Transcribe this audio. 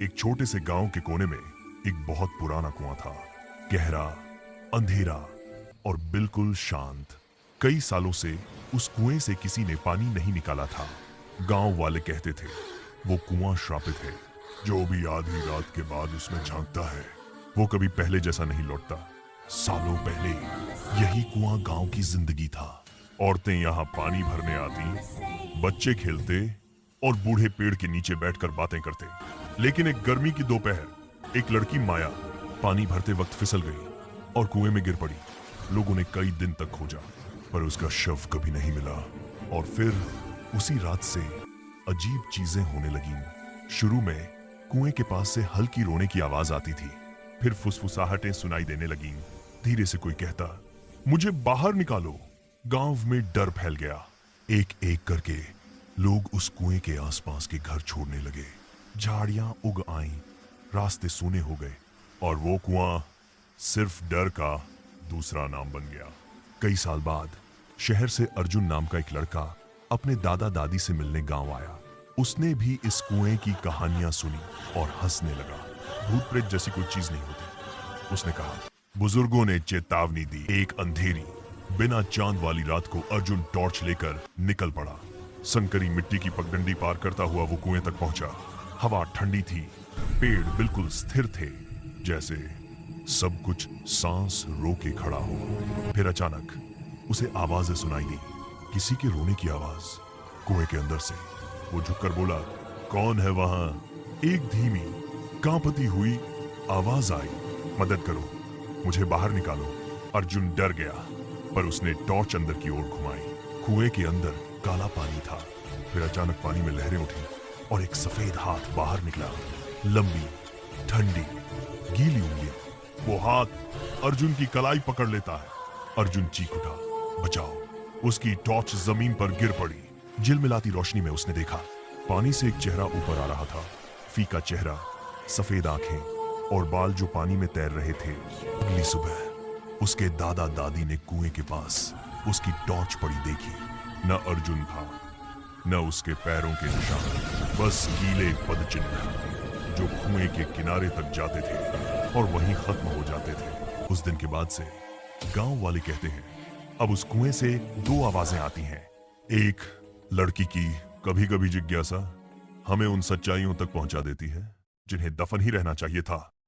एक छोटे से गांव के कोने में एक बहुत पुराना कुआं था। गहरा, अंधेरा और बिल्कुल शांत। कई सालों से उस कुएं से किसी ने पानी नहीं निकाला था। गांव वाले कहते थे वो कुआं श्रापित है। जो भी आधी रात के बाद उसमें झांकता है वो कभी पहले जैसा नहीं लौटता। सालों पहले यही कुआं गांव की जिंदगी था। औरतें यहाँ पानी भरने आती, बच्चे खेलते और बूढ़े पेड़ के नीचे बैठकर बातें करते। लेकिन एक गर्मी की दोपहर एक लड़की माया पानी भरते वक्त फिसल गई और कुएं में गिर पड़ी। लोगों ने कई दिन तक खोजा पर उसका शव कभी नहीं मिला। और फिर उसी रात से अजीब चीजें होने लगीं। शुरू में कुएं के पास से हल्की रोने की आवाज आती थी, फिर फुसफुसाहटें सुनाई देने लगीं। धीरे से कोई कहता, मुझे बाहर निकालो। गांव में डर फैल गया। एक एक करके लोग उस कुएं के आसपास के घर छोड़ने लगे। झाड़ियां उग आईं, रास्ते सूने हो गए और वो कुआं सिर्फ डर का दूसरा नाम बन गया। कई साल बाद शहर से अर्जुन नाम का एक लड़का अपने दादा दादी से मिलने गांव आया। उसने भी इस कुएं की कहानियां सुनी और हंसने लगा। भूत प्रेत जैसी कोई चीज नहीं होती। उसने कहा, बुजुर्गों ने चेतावनी दी। एक अंधेरी बिना चांद वाली रात को अर्जुन टॉर्च लेकर निकल पड़ा। संकरी मिट्टी की पगडंडी पार करता हुआ वो कुएं तक पहुंचा। हवा ठंडी थी, पेड़ बिल्कुल स्थिर थे, जैसे सब कुछ सांस रोके खड़ा हो। फिर अचानक उसे आवाजें सुनाई दी, किसी के रोने की आवाज। कुएं के अंदर से वो झुककर बोला, कौन है वहां? एक धीमी कांपती हुई आवाज आई, मदद करो, मुझे बाहर निकालो। अर्जुन डर गया पर उसने टॉर्च अंदर की ओर घुमाई। कुएं के अंदर काला पानी था। फिर अचानक पानी में लहरें उठी और एक सफेद हाथ बाहर निकला। लंबी, ठंडी, गीली उंगलियां। वो हाथ अर्जुन की कलाई पकड़ लेता है। अर्जुन चीख उठा, बचाओ। उसकी टॉर्च जमीन पर गिर पड़ी। झिलमिलाती रोशनी में उसने देखा, पानी से एक चेहरा ऊपर आ रहा था। फीका चेहरा, सफेद आंखें और बाल जो पानी में तैर रहे थे। अगली सुबह उसके दादा दादी ने कुएं के पास उसकी टॉर्च पड़ी देखी। न अर्जुन था, न उसके पैरों के निशान, बस गीले पदचिन्ह जो कुएं के किनारे तक जाते थे और वहीं खत्म हो जाते थे। उस दिन के बाद से गांव वाले कहते हैं, अब उस कुएं से दो आवाजें आती हैं। एक लड़की की कभी कभी जिज्ञासा हमें उन सच्चाइयों तक पहुंचा देती है जिन्हें दफन ही रहना चाहिए था।